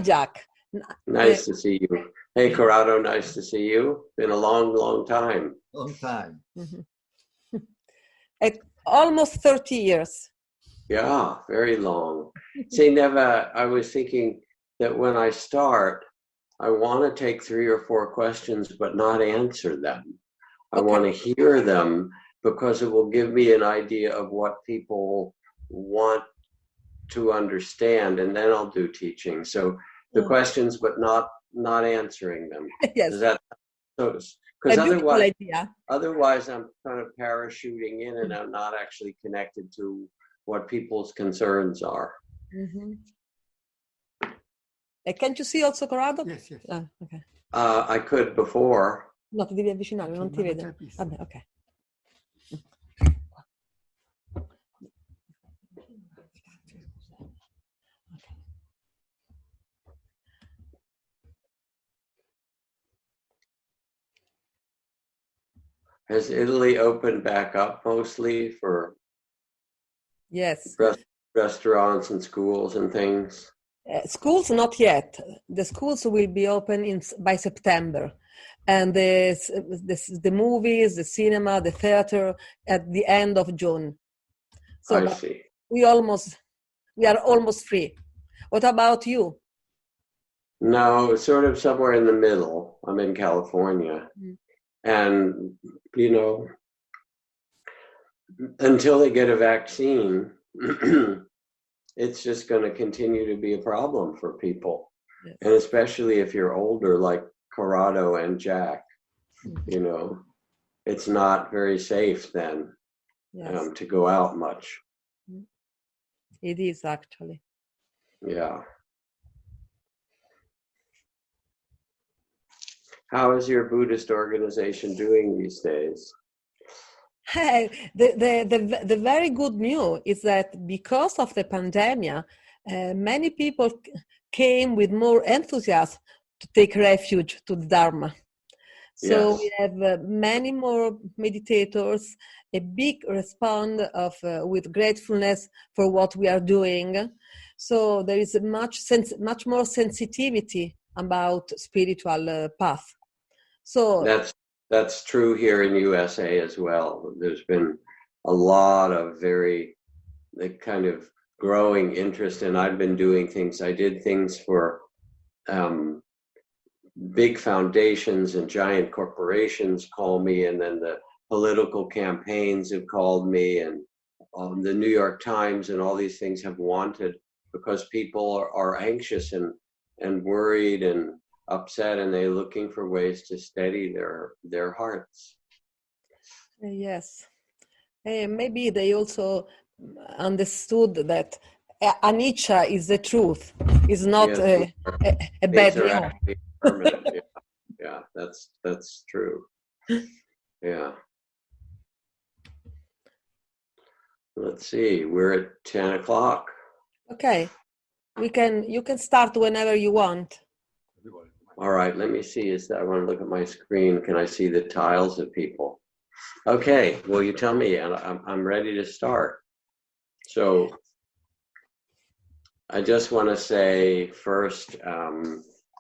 Jack. Nice to see you. Hey, Corrado, nice to see you. Been a long, long time. Long time. Almost 30 years. Yeah, very long. See, Neva, I was thinking that when I start, I want to take 3 or 4 questions, but not answer them. I want to hear them because it will give me an idea of what people want to understand, and then I'll do teaching. So the questions, but not answering them. Yes. Is that so? Because otherwise I'm kind of parachuting in and I'm not actually connected to what people's concerns are. Mm-hmm. Can't you see also Corrado? Yes, yes. Okay. I could before. No, ti devi avvicinare, non ti vedo. Vabbè, ok. Has Italy opened back up mostly for restaurants and schools and things? Schools not yet. The schools will be open by September, and the movies, the cinema, the theater at the end of June. So I see. We are almost free. What about you? No, sort of somewhere in the middle. I'm in California. And, until they get a vaccine, it's just going to continue to be a problem for people. Yes. And especially if you're older, like Corrado and Jack, it's not very safe then to go out much. It is actually. Yeah. How is your Buddhist organization doing these days? Hey, the very good news is that because of the pandemic, many people came with more enthusiasm to take refuge to the Dharma. So we have many more meditators, a big response with gratefulness for what we are doing. So there is much more sensitivity about spiritual path. So that's true here in USA as well. There's been a lot of very kind of growing interest, and I've been doing things. I did things for big foundations and giant corporations call me, and then the political campaigns have called me, and the New York Times and all these things have wanted, because people are anxious and worried and upset, and they're looking for ways to steady their hearts. Yes. Maybe they also understood that anicca is the truth. It's not a bad thing. Permanent. Yeah, that's true. Yeah. Let's see, we're at 10 o'clock. Okay. You can start whenever you want. All right, let me see. I want to look at my screen. Can I see the tiles of people? Okay, well, you tell me, and I'm ready to start. So I just want to say first,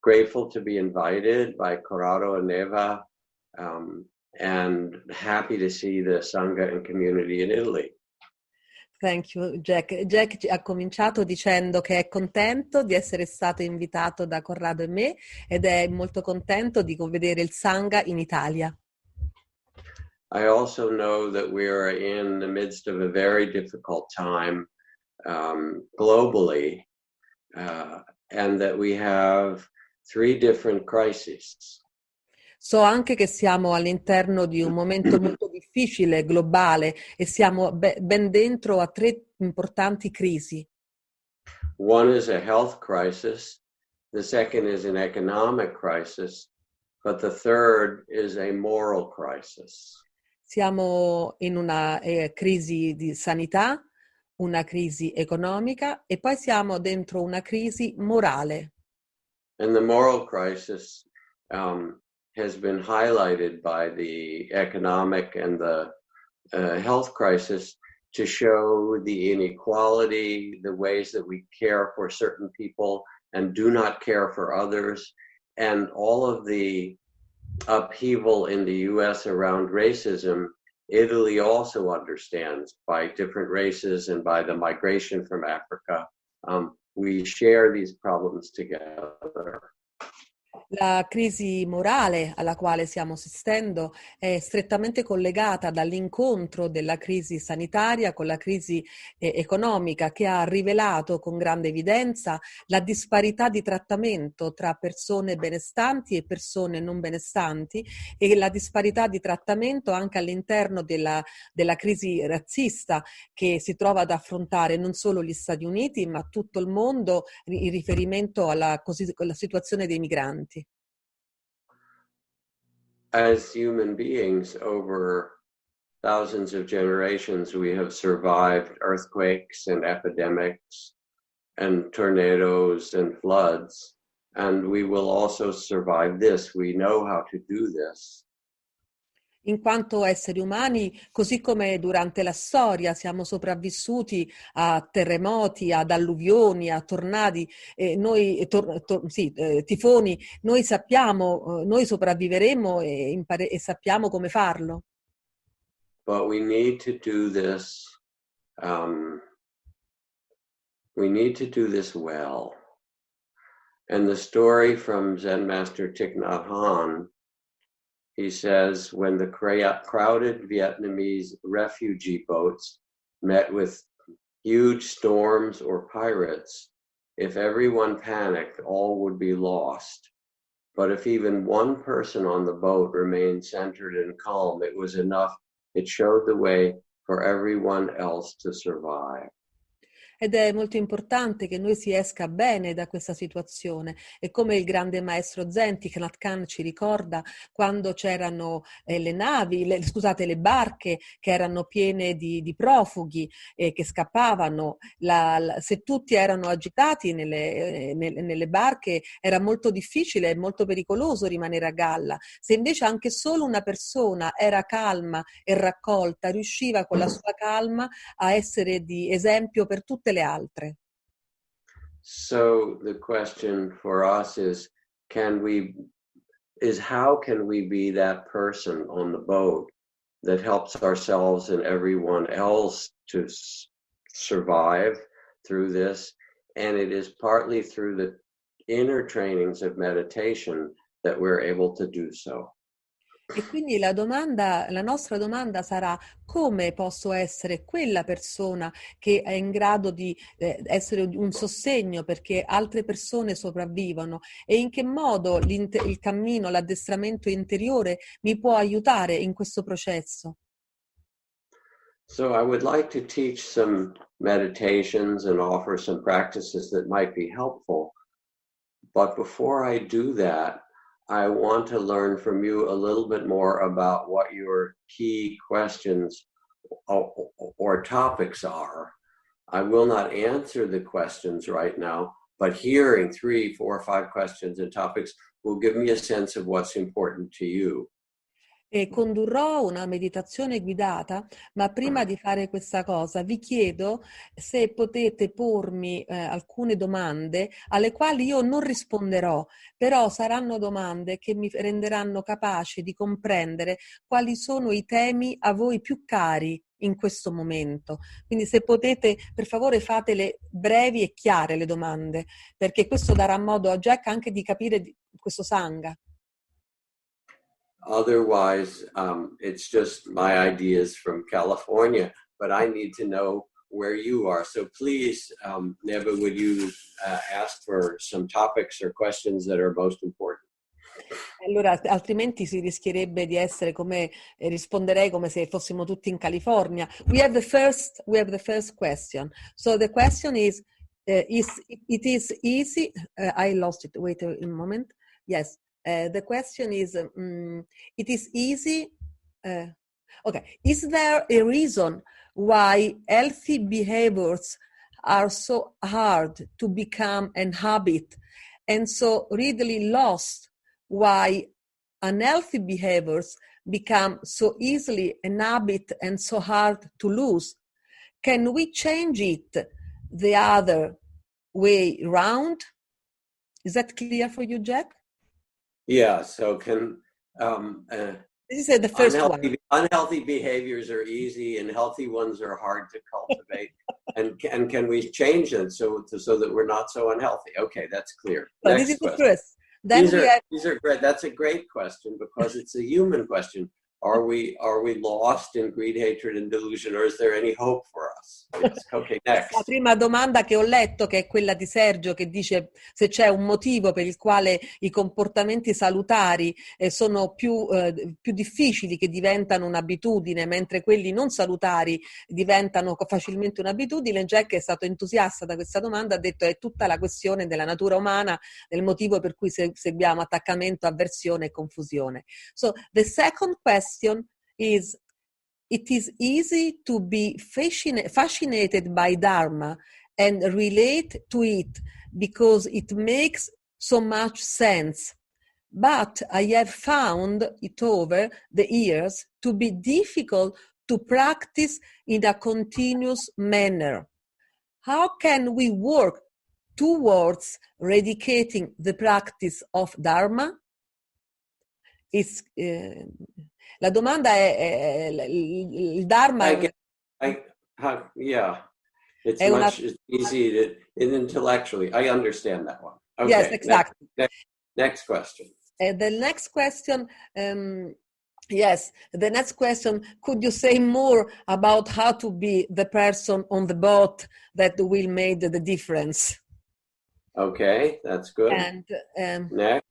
grateful to be invited by Corrado and Neva, and happy to see the Sangha and community in Italy. Thank you, Jack. Jack ha cominciato dicendo che è contento di essere stato invitato da Corrado e me, ed è molto contento di vedere il Sangha in Italia. I also know that we are in the midst of a very difficult time globally, and that we have 3 different crises. So anche che siamo all'interno di un momento molto difficile, globale, e siamo ben dentro a 3 importanti crisi. One is a health crisis, the second is an economic crisis, but the third is a moral crisis. Siamo in una crisi di sanità, una crisi economica, e poi siamo dentro una crisi morale. And the moral crisis has been highlighted by the economic and the health crisis to show the inequality, the ways that we care for certain people and do not care for others, and all of the upheaval in the US around racism, Italy also understands by different races and by the migration from Africa. We share these problems together. La crisi morale alla quale stiamo assistendo è strettamente collegata dall'incontro della crisi sanitaria con la crisi economica, che ha rivelato con grande evidenza la disparità di trattamento tra persone benestanti e persone non benestanti, e la disparità di trattamento anche all'interno della crisi razzista che si trova ad affrontare non solo gli Stati Uniti ma tutto il mondo in riferimento alla situazione dei migranti. As human beings, over thousands of generations, we have survived earthquakes and epidemics and tornadoes and floods, and we will also survive this. We know how to do this. In quanto esseri umani, così come durante la storia siamo sopravvissuti a terremoti, ad alluvioni, a tornadi, tifoni, noi sappiamo, noi sopravviveremo e sappiamo come farlo. But we need to do this. We need to do this well. And the story from Zen Master Thich Nhat Hanh, he says, when the crowded Vietnamese refugee boats met with huge storms or pirates, if everyone panicked, all would be lost. But if even one person on the boat remained centered and calm, it was enough. It showed the way for everyone else to survive. Ed è molto importante che noi si esca bene da questa situazione. E come il grande maestro Zen, Thich Nhat Hanh, ci ricorda, quando c'erano le barche che erano piene di profughi che scappavano, se tutti erano agitati nelle barche era molto difficile e molto pericoloso rimanere a galla. Se invece anche solo una persona era calma e raccolta, riusciva con la sua calma a essere di esempio per tutte le altre. So the question for us is how can we be that person on the boat that helps ourselves and everyone else to survive through this? And it is partly through the inner trainings of meditation that we're able to do so. E quindi la nostra domanda sarà: come posso essere quella persona che è in grado di essere un sostegno perché altre persone sopravvivano, e in che modo il cammino, l'addestramento interiore mi può aiutare in questo processo? So I would like to teach some meditations and offer some practices that might be helpful. But before I do that, I want to learn from you a little bit more about what your key questions or topics are. I will not answer the questions right now, but hearing 3, 4, 5 questions and topics will give me a sense of what's important to you. E condurrò una meditazione guidata, ma prima di fare questa cosa vi chiedo se potete pormi alcune domande alle quali io non risponderò, però saranno domande che mi renderanno capace di comprendere quali sono i temi a voi più cari in questo momento. Quindi se potete, per favore, fatele brevi e chiare le domande, perché questo darà modo a Jack anche di capire questo Sangha. Otherwise, it's just my ideas from California, but I need to know where you are. So please, Neva, would you ask for some topics or questions that are most important? Allora, altrimenti si rischierebbe di essere come, risponderei come se fossimo tutti in California. We have the first question. So the question is it is easy? I lost it. Wait a moment. Yes. The question is, it is easy. Okay. Is there a reason why healthy behaviors are so hard to become an habit and so readily lost? Why unhealthy behaviors become so easily an habit and so hard to lose? Can we change it the other way round? Is that clear for you, Jack? Yeah, so This is the first one. unhealthy behaviors are easy and healthy ones are hard to cultivate. and can we change them so that we're not so unhealthy? Okay, that's clear. So Next this is question. the first. Then These are great. That's a great question because it's a human question. Are we lost in greed, hatred, and delusion, or is there any hope for us? Yes. Okay, next. La prima domanda che ho letto, che è quella di Sergio, che dice se c'è un motivo per il quale i comportamenti salutari sono più difficili, che diventano un'abitudine, mentre quelli non salutari diventano facilmente un'abitudine. Jack è stato entusiasta da questa domanda, ha detto è tutta la questione della natura umana, del motivo per cui seguiamo attaccamento, avversione e confusione. So the second question is, it is easy to be fascinated by Dharma and relate to it because it makes so much sense. But I have found it over the years to be difficult to practice in a continuous manner. How can we work towards eradicating the practice of Dharma? La domanda è il Dharma yeah, it's easy to intellectually. I understand that one. Okay, yes, exactly. Next question. The next question, yes, the next question, could you say more about how to be the person on the boat that will make the difference? Okay, that's good. And next.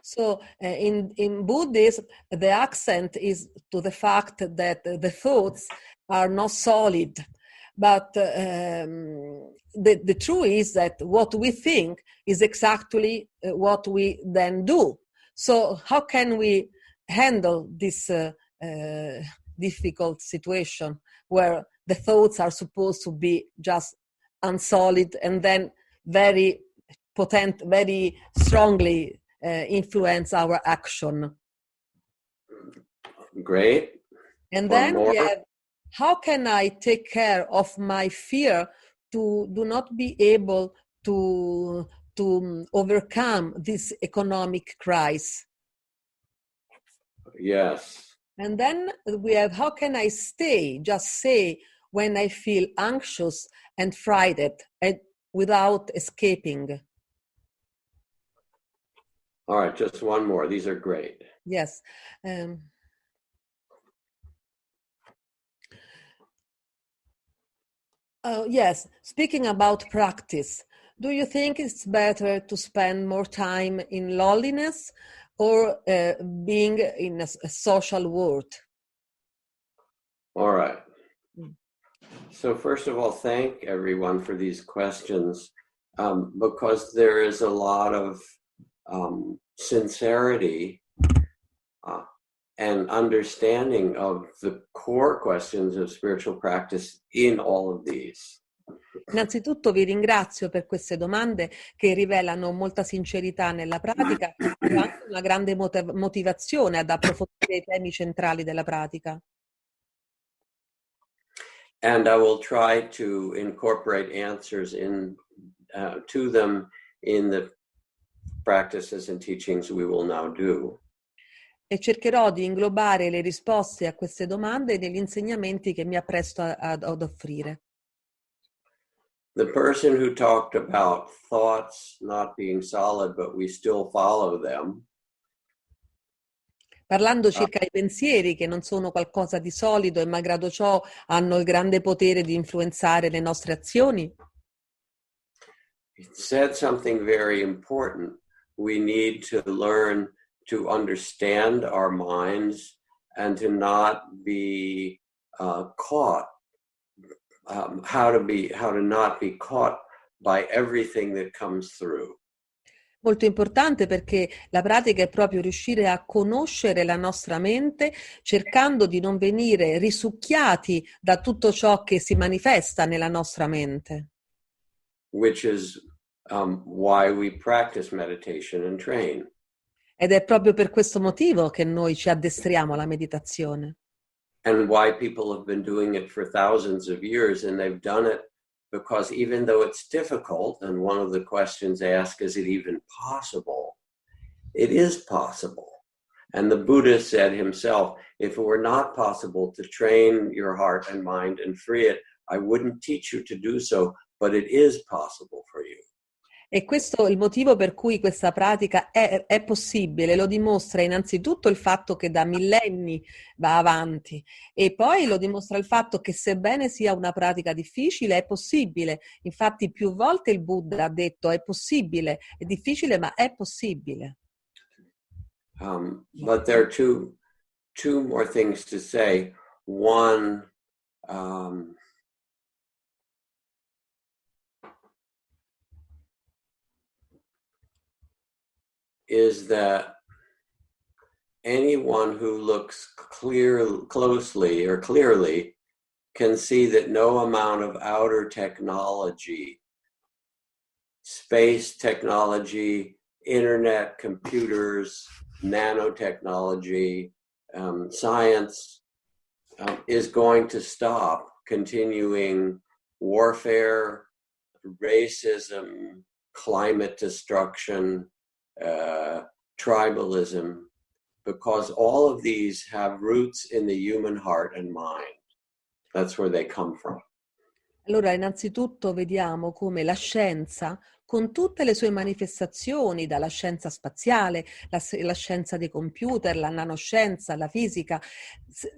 So in Buddhism, the accent is to the fact that the thoughts are not solid, but the truth is that what we think is exactly what we then do. So how can we handle this difficult situation where the thoughts are supposed to be just unsolid and then very potent, very strongly influence our action? Great. And then we have, how can I take care of my fear to do not be able to overcome this economic crisis? Yes. And then we have, how can I just say when I feel anxious and frightened and without escaping? All right, just one more. These are great. Yes. Yes, speaking about practice, do you think it's better to spend more time in loneliness or being in a social world? All right. So first of all, thank everyone for these questions because there is a lot of sincerity and understanding of the core questions of spiritual practice in all of these. Innanzitutto vi ringrazio per queste domande che rivelano molta sincerità nella pratica e anche una grande motivazione ad approfondire i temi centrali della pratica. And I will try to incorporate answers to them in the practices and teachings we will now do. E cercherò di inglobare le risposte a queste domande negli insegnamenti che mi appresto ad offrire. The person who talked about thoughts not being solid, but we still follow them. Parlando circa i pensieri che non sono qualcosa di solido e malgrado ciò hanno il grande potere di influenzare le nostre azioni. It said something very important. We need to learn to understand our minds and to not be caught. How to not be caught by everything that comes through. Molto importante perché la pratica è proprio riuscire a conoscere la nostra mente cercando di non venire risucchiati da tutto ciò che si manifesta nella nostra mente. Which is why we practice meditation and train. Ed è proprio per questo motivo che noi ci addestriamo alla meditazione. And why people have been doing it for thousands of years, and they've done it because even though it's difficult, and one of the questions asked, is it even possible? It is possible. And the Buddha said himself, if it were not possible to train your heart and mind and free it, I wouldn't teach you to do so, but it is possible for you. E questo è il motivo per cui questa pratica è possibile, lo dimostra innanzitutto il fatto che da millenni va avanti e poi lo dimostra il fatto che sebbene sia una pratica difficile è possibile. Infatti più volte il Buddha ha detto è possibile, è difficile ma è possibile. But there are two more things to say. One, is that anyone who looks closely or clearly can see that no amount of outer technology, space technology, internet, computers, nanotechnology, science is going to stop continuing warfare, racism, climate destruction, tribalism, because all of these have roots in the human heart and mind. That's where they come from. Allora, innanzitutto vediamo come la scienza, con tutte le sue manifestazioni, dalla scienza spaziale, la scienza dei computer, la nanoscienza, la fisica,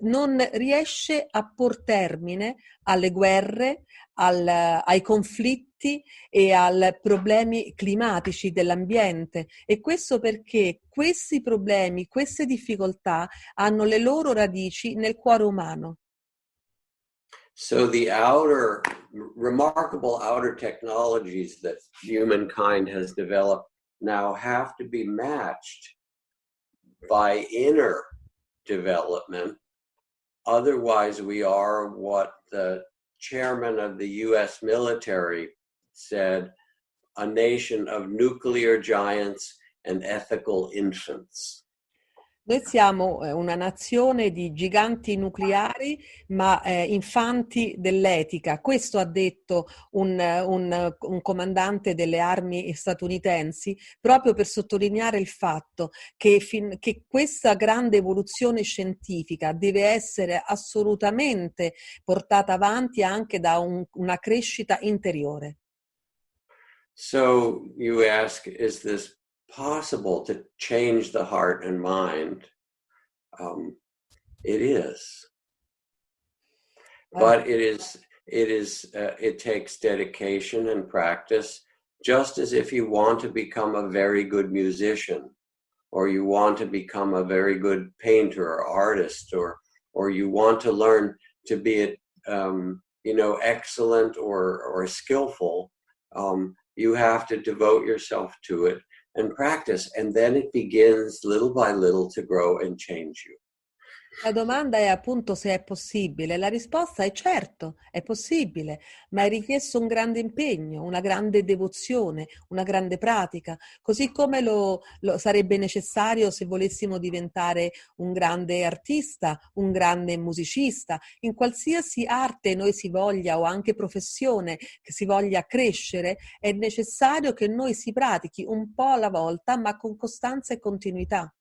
non riesce a por termine alle guerre, ai conflitti e ai problemi climatici dell'ambiente. E questo perché questi problemi, queste difficoltà hanno le loro radici nel cuore umano. So the remarkable outer technologies that humankind has developed now have to be matched by inner development. Otherwise, we are what the chairman of the US military said, a nation of nuclear giants and ethical infants. Noi siamo una nazione di giganti nucleari, ma infanti dell'etica. Questo ha detto un comandante delle armi statunitensi, proprio per sottolineare il fatto che questa grande evoluzione scientifica deve essere assolutamente portata avanti anche da una crescita interiore. So you ask, is this possible to change the heart and mind? It is, but it takes dedication and practice, just as if you want to become a very good musician, or you want to become a very good painter or artist, or you want to learn to be excellent or skillful. You have to devote yourself to it and practice, and then it begins little by little to grow and change you. La domanda è appunto se è possibile. La risposta è certo, è possibile, ma è richiesto un grande impegno, una grande devozione, una grande pratica, così come lo sarebbe necessario se volessimo diventare un grande artista, un grande musicista. In qualsiasi arte noi si voglia, o anche professione che si voglia crescere, è necessario che noi si pratichi un po' alla volta, ma con costanza e continuità.